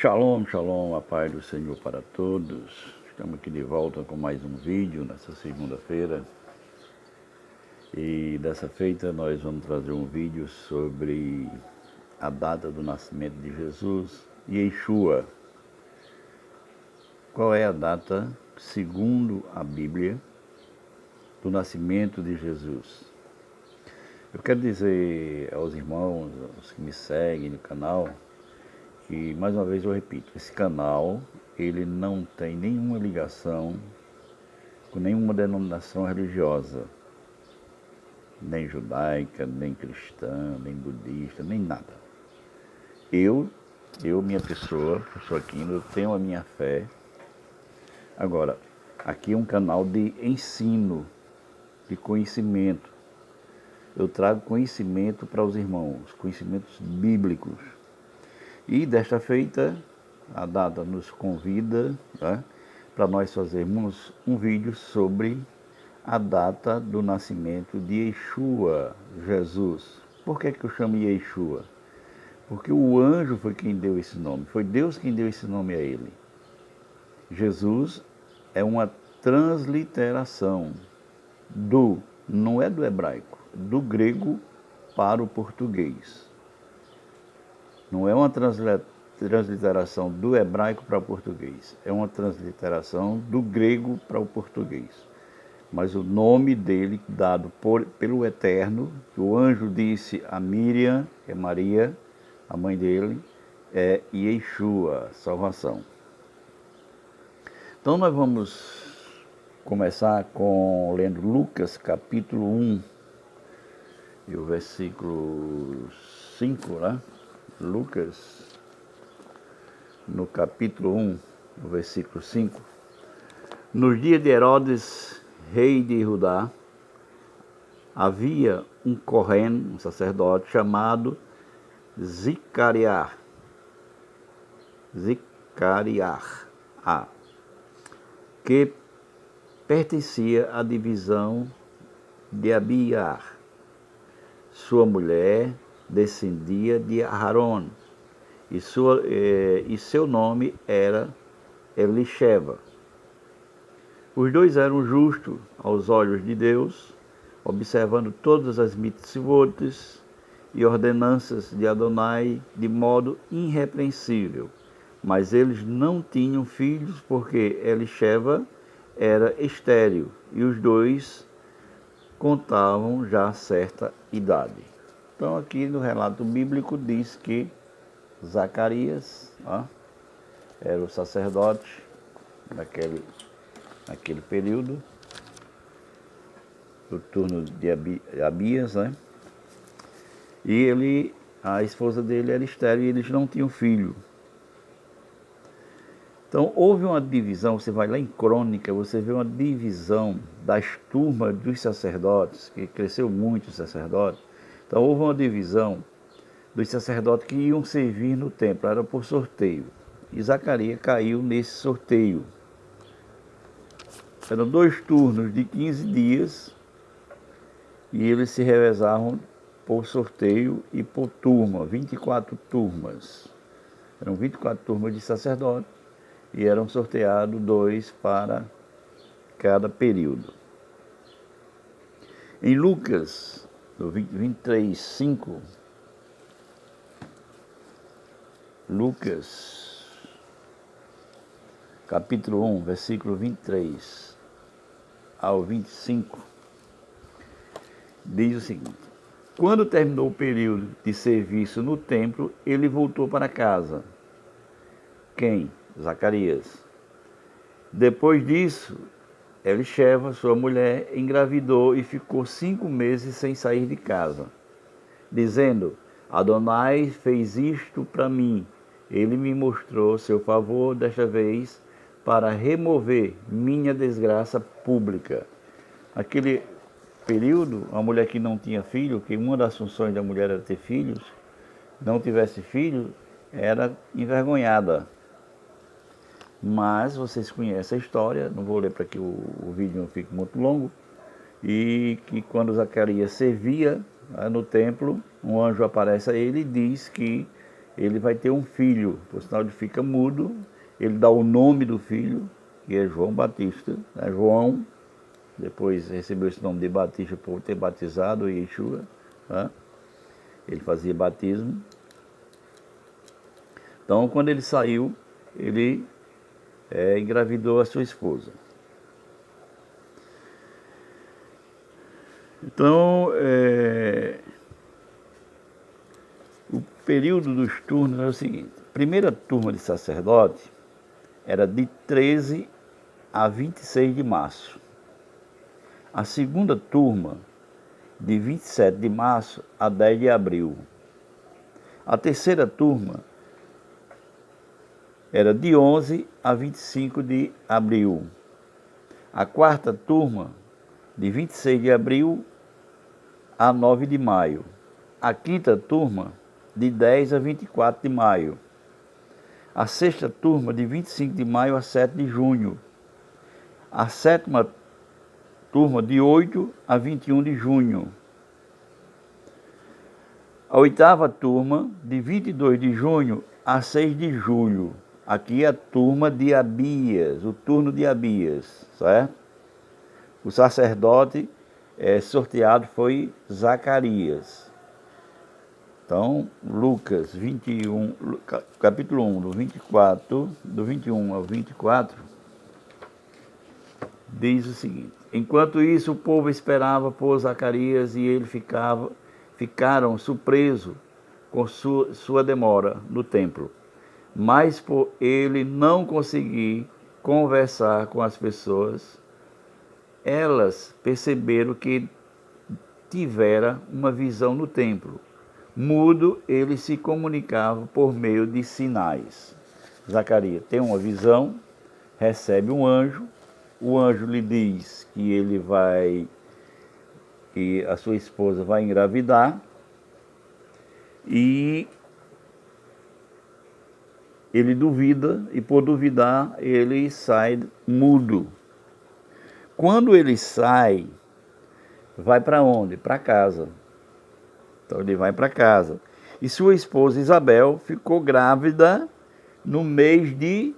Shalom, shalom, a paz do Senhor para todos. Estamos aqui de volta com mais um vídeo nessa segunda-feira. E dessa feita nós vamos trazer um vídeo sobre a data do nascimento de Jesus, Yeshua. Qual é a data, segundo a Bíblia, do nascimento de Jesus? Eu quero dizer aos irmãos, aos que me seguem no canal, que, mais uma vez eu repito, esse canal, ele não tem nenhuma ligação com nenhuma denominação religiosa, nem judaica, nem cristã, nem budista, nem nada. Minha pessoa, sou aqui, eu tenho a minha fé. Agora, aqui é um canal de ensino, de conhecimento. Eu trago conhecimento para os irmãos, conhecimentos bíblicos. E desta feita, a data nos convida, tá, para nós fazermos um vídeo sobre a data do nascimento de Yeshua, Jesus. Por que eu chamo Yeshua? Porque o anjo foi quem deu esse nome, foi Deus quem deu esse nome a ele. Jesus é uma transliteração não é do hebraico, do grego para o português. Não é uma transliteração do hebraico para o português, é uma transliteração do grego para o português. Mas o nome dele, dado pelo Eterno, que o anjo disse a Miriam, que é Maria, a mãe dele, é Yeshua, salvação. Então nós vamos começar lendo Lucas capítulo 1 e o versículo 5, né? Lucas, no capítulo 1, no versículo 5. Nos dias de Herodes, rei de Judá, havia um Cohen, um sacerdote, chamado Zicariá, que pertencia à divisão de Abiar. Sua mulher descendia de Aharon, e seu nome era Elisheva. Os dois eram justos aos olhos de Deus, observando todas as mitzvotes e ordenanças de Adonai de modo irrepreensível. Mas eles não tinham filhos, porque Elisheva era estéril, e os dois contavam já certa idade. Então aqui no relato bíblico diz que Zacarias era o sacerdote naquele período, do turno de Abias, né? E a esposa dele era estéril e eles não tinham filho. Então houve uma divisão, você vai lá em Crônica, você vê uma divisão das turmas dos sacerdotes, que cresceu muito os sacerdotes. Então houve uma divisão dos sacerdotes que iam servir no templo, era por sorteio. E Zacarias caiu nesse sorteio. Eram 2 turnos de 15 dias e eles se revezavam por sorteio e por turma, 24 turmas. Eram 24 turmas de sacerdotes e eram sorteados 2 para cada período. Em Lucas, no 23:5, Lucas, capítulo 1, versículo 23 ao 25, diz o seguinte: quando terminou o período de serviço no templo, ele voltou para casa. Quem? Zacarias. Depois disso, Elisheva, sua mulher, engravidou e ficou 5 meses sem sair de casa, dizendo: Adonai fez isto para mim. Ele me mostrou seu favor desta vez para remover minha desgraça pública. Aquele período, a mulher que não tinha filho, que uma das funções da mulher era ter filhos, não tivesse filho, era envergonhada. Mas vocês conhecem a história, não vou ler para que o vídeo não fique muito longo, e que quando Zacarias servia no templo, um anjo aparece a ele e diz que ele vai ter um filho, por sinal ele fica mudo, ele dá o nome do filho, que é João Batista, né? João, depois recebeu esse nome de Batista por ter batizado Yeshua, né? Ele fazia batismo. Então, quando ele saiu, ele engravidou a sua esposa. Então, o período dos turnos é o seguinte: a primeira turma de sacerdote era de 13 a 26 de março. A segunda turma, de 27 de março a 10 de abril. A terceira turma era de 11 a 25 de abril. A quarta turma, de 26 de abril a 9 de maio. A quinta turma, de 10 a 24 de maio. A sexta turma, de 25 de maio a 7 de junho. A sétima turma, de 8 a 21 de junho. A oitava turma, de 22 de junho a 6 de julho. Aqui é a turma de Abias, o turno de Abias, certo? O sacerdote sorteado foi Zacarias. Então, Lucas 21, capítulo 1, do 21 ao 24, diz o seguinte: enquanto isso, o povo esperava por Zacarias e ele ficaram surpresos com sua demora no templo. Mas por ele não conseguir conversar com as pessoas, elas perceberam que tivera uma visão no templo. Mudo, ele se comunicava por meio de sinais. Zacarias tem uma visão, recebe um anjo, o anjo lhe diz que a sua esposa vai engravidar, e ele duvida, e por duvidar, ele sai mudo. Quando ele sai, vai para onde? Para casa. Então ele vai para casa. E sua esposa Isabel ficou grávida no mês de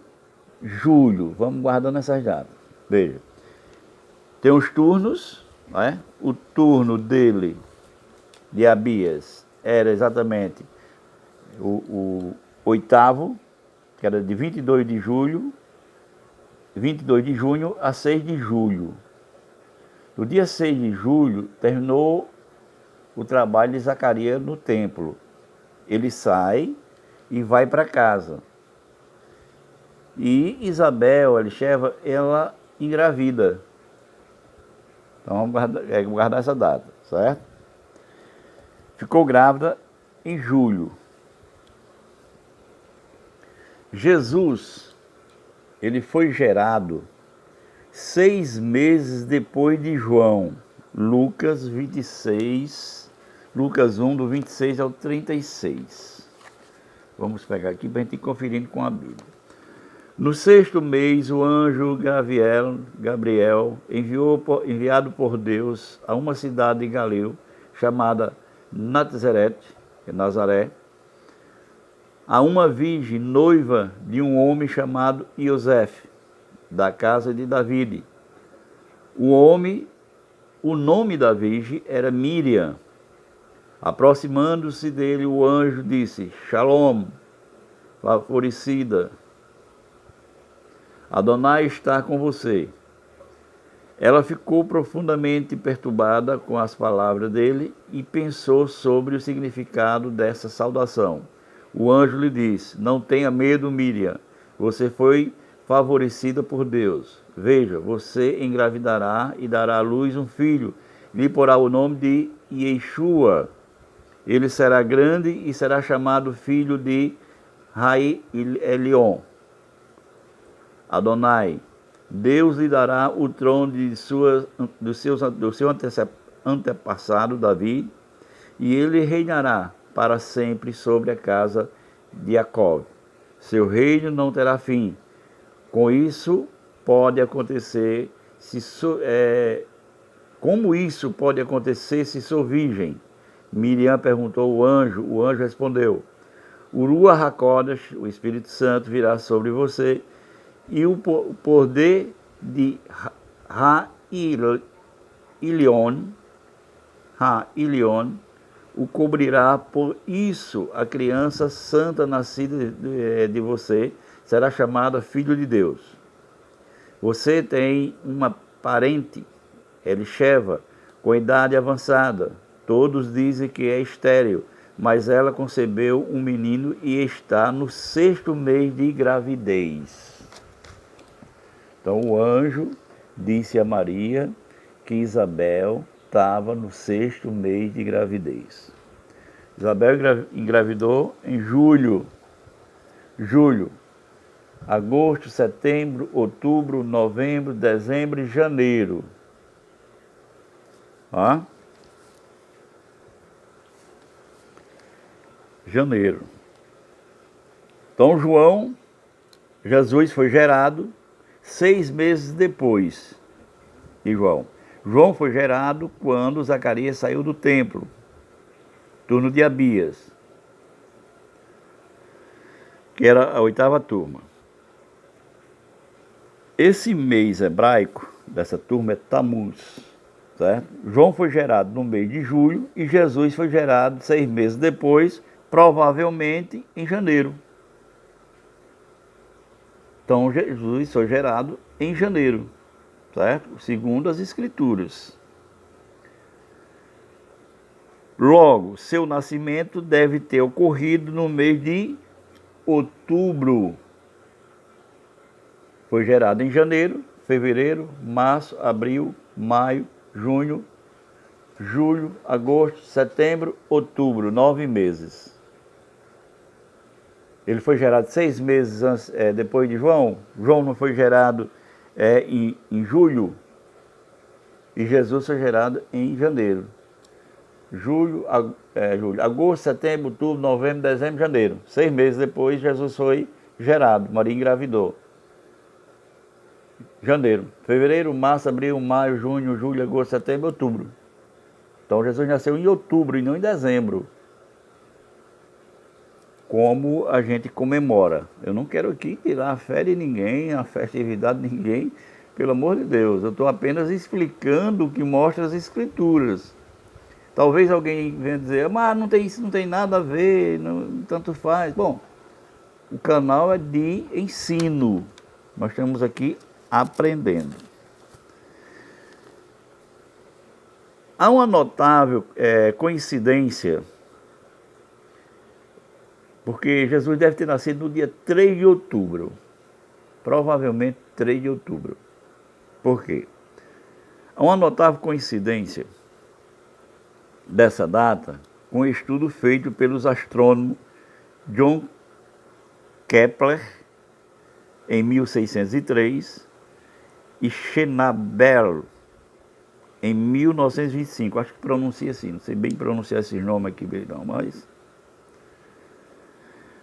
julho. Vamos guardando essas datas. Veja, tem os turnos, né? O turno dele, de Abias, era exatamente o oitavo, que era de 22 de julho, 22 de junho a 6 de julho. No dia 6 de julho, terminou o trabalho de Zacarias no templo. Ele sai e vai para casa. E Isabel, Elisheva, ela engravida. Então vamos guardar essa data, certo? Ficou grávida em julho. Jesus, ele foi gerado 6 meses depois de João. Lucas 26, Lucas 1, do 26 ao 36. Vamos pegar aqui para a gente ir conferindo com a Bíblia. No 6º mês, o anjo Gabriel, enviado por Deus a uma cidade de Galil, chamada Nazaré, a uma virgem noiva de um homem chamado Iosef, da casa de David. O nome da virgem era Miriam. Aproximando-se dele, o anjo disse: Shalom, favorecida, Adonai está com você. Ela ficou profundamente perturbada com as palavras dele e pensou sobre o significado dessa saudação. O anjo lhe disse: não tenha medo, Miriam, você foi favorecida por Deus. Veja, você engravidará e dará à luz um filho, lhe porá o nome de Yeshua. Ele será grande e será chamado filho de Rai Elion. Adonai, Deus lhe dará o trono do seu antepassado Davi, e ele reinará para sempre sobre a casa de Jacó. Seu reino não terá fim. Com isso pode acontecer como isso pode acontecer se sou virgem? Miriam perguntou ao anjo. O anjo respondeu: o Ruach HaKodesh, o Espírito Santo, virá sobre você, e o poder de Ha-Ilion o cobrirá. Por isso a criança santa nascida de você será chamada Filho de Deus. Você tem uma parente, Elisheva, com idade avançada. Todos dizem que é estéril, mas ela concebeu um menino e está no 6º mês de gravidez. Então o anjo disse a Maria que Isabel estava no 6º mês de gravidez. Isabel engravidou em julho, agosto, setembro, outubro, novembro, dezembro e janeiro. Janeiro. Então Jesus foi gerado 6 meses depois de João. João foi gerado quando Zacarias saiu do templo, turno de Abias, que era a 8ª turma. Esse mês hebraico dessa turma é Tammuz, certo? João foi gerado no mês de julho e Jesus foi gerado 6 meses depois, provavelmente em janeiro. Então Jesus foi gerado em janeiro, certo? Segundo as Escrituras. Logo, seu nascimento deve ter ocorrido no mês de outubro. Foi gerado em janeiro, fevereiro, março, abril, maio, junho, julho, agosto, setembro, outubro, 9 meses. Ele foi gerado 6 meses antes, depois de João. João não foi gerado em julho. E Jesus foi gerado em janeiro. Julho, agosto, setembro, outubro, novembro, dezembro, janeiro. 6 meses depois, Jesus foi gerado. Maria engravidou. Janeiro, fevereiro, março, abril, maio, junho, julho, agosto, setembro, outubro. Então Jesus nasceu em outubro e não em dezembro, como a gente comemora. Eu não quero aqui tirar a fé de ninguém, a festividade de ninguém, pelo amor de Deus. Eu estou apenas explicando o que mostra as Escrituras. Talvez alguém venha dizer, mas não tem, isso não tem nada a ver, não, tanto faz. Bom, o canal é de ensino. Nós estamos aqui aprendendo. Há uma notável coincidência, porque Jesus deve ter nascido no dia 3 de outubro. Provavelmente 3 de outubro. Por quê? Há uma notável coincidência dessa data com um estudo feito pelos astrônomos John Kepler em 1603 e Schnabel em 1925. Acho que pronuncia assim, não sei bem pronunciar esses nomes aqui, não, mas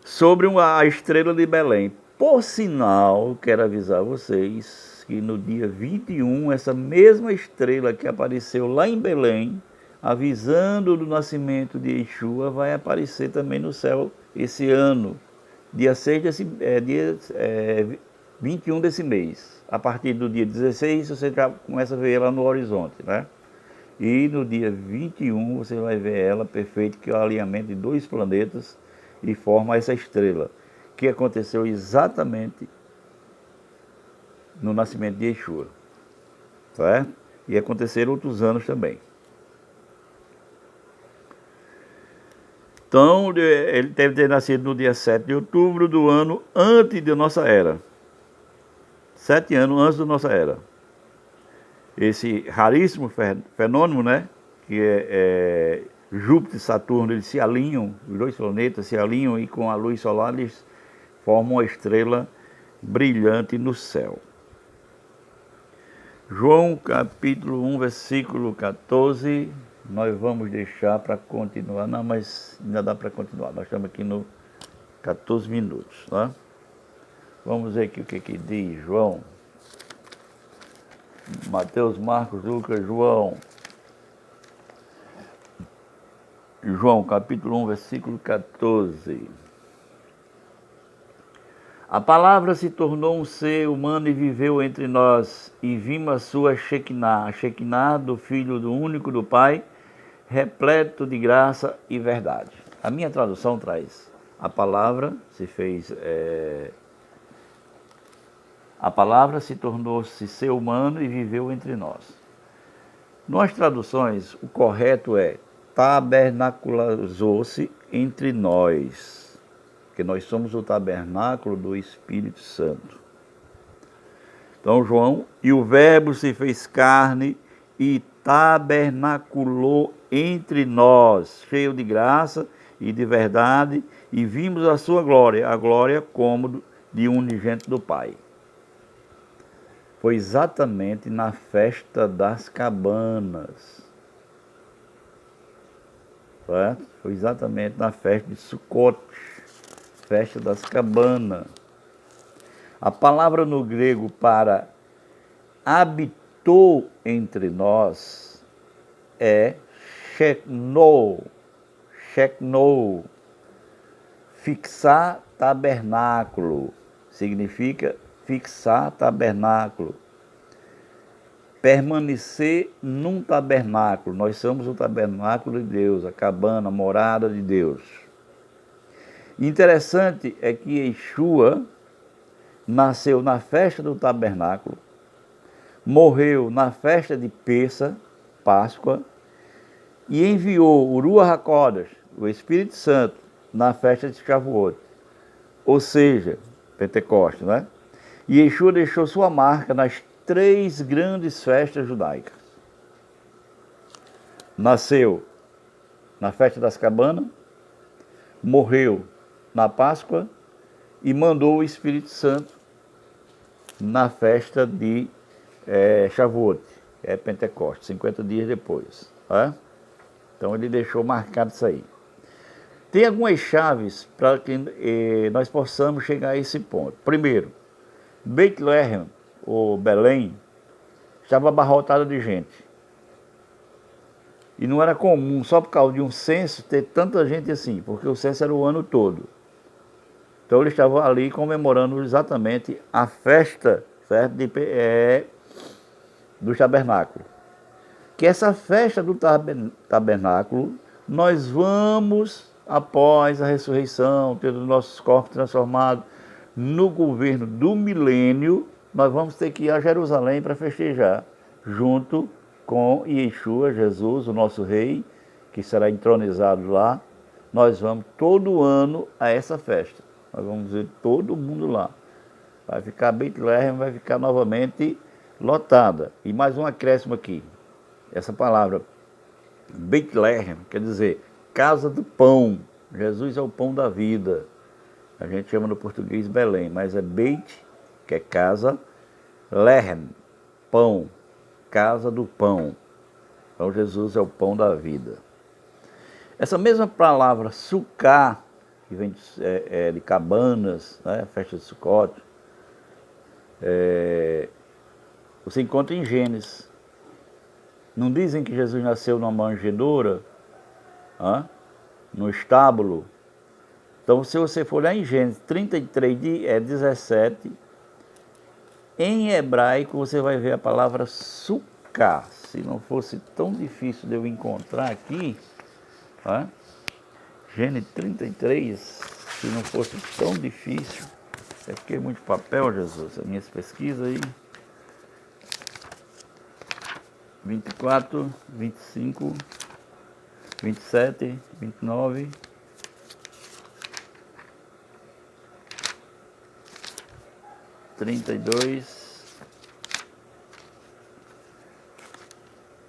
sobre a estrela de Belém. Por sinal, quero avisar vocês que no dia 21, essa mesma estrela que apareceu lá em Belém, avisando do nascimento de Yeshua, vai aparecer também no céu esse ano, dia 21 desse mês. A partir do dia 16, você já começa a ver ela no horizonte, né? E no dia 21, você vai ver ela perfeita, que é o alinhamento de 2 planetas e forma essa estrela, que aconteceu exatamente no nascimento de Yeshua, certo? E aconteceram outros anos também. Então, ele deve ter nascido no dia 7 de outubro do ano antes da nossa era. 7 anos antes da nossa era. Esse raríssimo fenômeno, né? Que é Júpiter e Saturno, eles se alinham, os 2 planetas se alinham e com a luz solar eles formam uma estrela brilhante no céu. João capítulo 1, versículo 14, nós vamos deixar para continuar. Não, mas ainda dá para continuar, nós estamos aqui no 14 minutos, tá? Vamos ver aqui o que diz João. Mateus, Marcos, Lucas, João. João capítulo 1, versículo 14. A palavra se tornou um ser humano e viveu entre nós, e vimos a sua Shekinah, a Shekinah do Filho do único do Pai, repleto de graça e verdade. A minha tradução traz: a palavra se fez, a palavra se tornou-se ser humano e viveu entre nós. Nas traduções, o correto é tabernaculizou-se entre nós, porque nós somos o tabernáculo do Espírito Santo. Então, João, e o Verbo se fez carne e tabernaculou entre nós, cheio de graça e de verdade, e vimos a sua glória, a glória como de unigênito do Pai. Foi exatamente na festa das cabanas. Certo? Foi exatamente na festa de Sukkot, festa das cabanas. A palavra no grego para habitou entre nós é Sheknou, Sheknou, fixar tabernáculo, significa fixar tabernáculo, permanecer num tabernáculo. Nós somos o tabernáculo de Deus, a cabana, a morada de Deus. Interessante é que Yeshua nasceu na festa do tabernáculo, morreu na festa de Pêssah, Páscoa, e enviou o Ruach HaKodesh, o Espírito Santo, na festa de Shavuot, ou seja, Pentecostes, né? E Yeshua deixou sua marca nas 3 grandes festas judaicas. Nasceu na festa das cabanas, morreu na Páscoa e mandou o Espírito Santo na festa de Shavuot, é Pentecostes, 50 dias depois. Tá? Então ele deixou marcado isso aí. Tem algumas chaves para que nós possamos chegar a esse ponto. Primeiro, Bethlehem, ou Belém, estava abarrotada de gente. E não era comum, só por causa de um censo, ter tanta gente assim, porque o censo era o ano todo. Então eles estavam ali comemorando exatamente a festa, certo? Do tabernáculo. Que essa festa do tabernáculo, nós vamos, após a ressurreição, ter os nossos corpos transformados no governo do milênio, nós vamos ter que ir a Jerusalém para festejar, junto com Yeshua, Jesus, o nosso rei, que será entronizado lá. Nós vamos todo ano a essa festa. Nós vamos ver todo mundo lá. Vai ficar Bethlehem, vai ficar novamente lotada. E mais um acréscimo aqui. Essa palavra Bethlehem quer dizer casa do pão. Jesus é o pão da vida. A gente chama no português Belém, mas é Beit, que é casa, Lehem, pão, casa do pão. Então Jesus é o pão da vida. Essa mesma palavra Sukkah, que vem de cabanas, né, festa de Sukkot, você encontra em Gênesis. Não dizem que Jesus nasceu numa manjedoura, no estábulo? Então, se você for olhar em Gênesis 33, 17, em hebraico você vai ver a palavra Sukkah. Se não fosse tão difícil de eu encontrar aqui, Gênesis 33, se não fosse tão difícil, é porque é muito papel, Jesus, as minhas pesquisas aí. 24, 25, 27, 29, 32,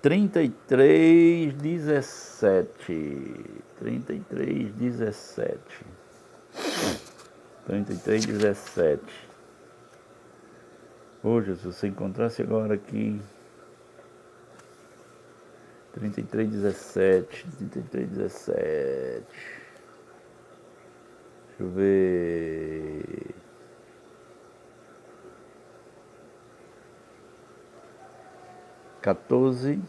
33, 17. 33, 17. 33, 17. Ô Jesus, se encontrasse agora aqui. 33, 17. 33, 17. Deixa eu ver. Quatorze.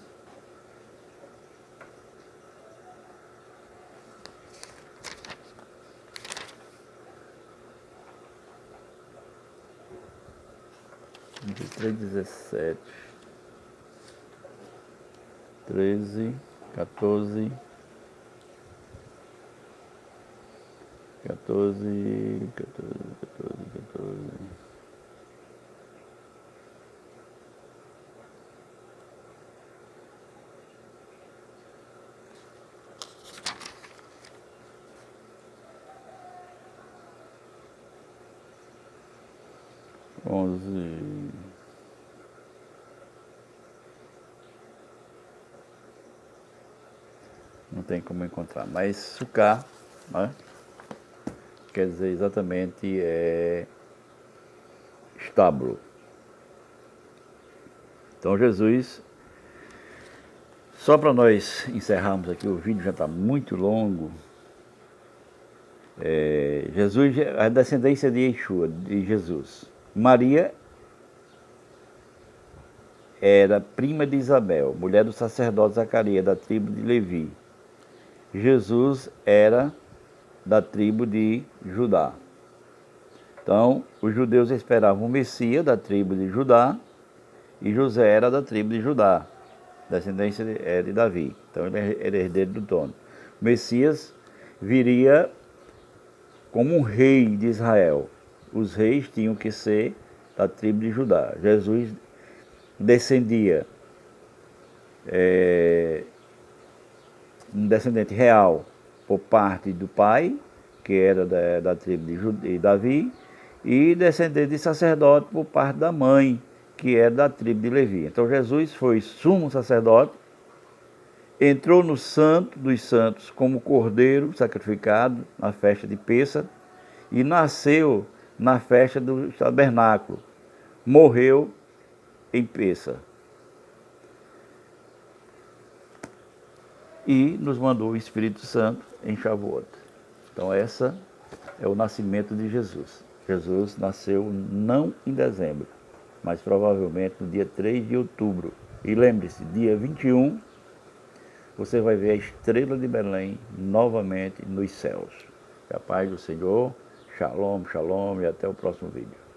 23, 17, 13, 14, 14, 14, 11. Não tem como encontrar, mas sucar, né? Quer dizer exatamente estábulo. Então Jesus, só para nós encerrarmos aqui, o vídeo já está muito longo. Jesus, a descendência de Yeshua, de Jesus. Maria era prima de Isabel, mulher do sacerdote Zacarias, da tribo de Levi. Jesus era da tribo de Judá. Então, os judeus esperavam o Messias da tribo de Judá, e José era da tribo de Judá, descendência de Davi. Então, ele era herdeiro do trono. O Messias viria como um rei de Israel. Os reis tinham que ser da tribo de Judá. Jesus descendia um descendente real por parte do pai, que era da tribo de Davi, e descendente de sacerdote por parte da mãe, que era da tribo de Levi. Então Jesus foi sumo sacerdote, entrou no Santo dos Santos como cordeiro sacrificado na festa de Pêssar e nasceu na festa do tabernáculo. Morreu em Pêssar. E nos mandou o Espírito Santo em Shavuot. Então essa é o nascimento de Jesus. Jesus nasceu não em dezembro, mas provavelmente no dia 3 de outubro. E lembre-se, dia 21, você vai ver a estrela de Belém novamente nos céus. Que a paz do Senhor, shalom, shalom, e até o próximo vídeo.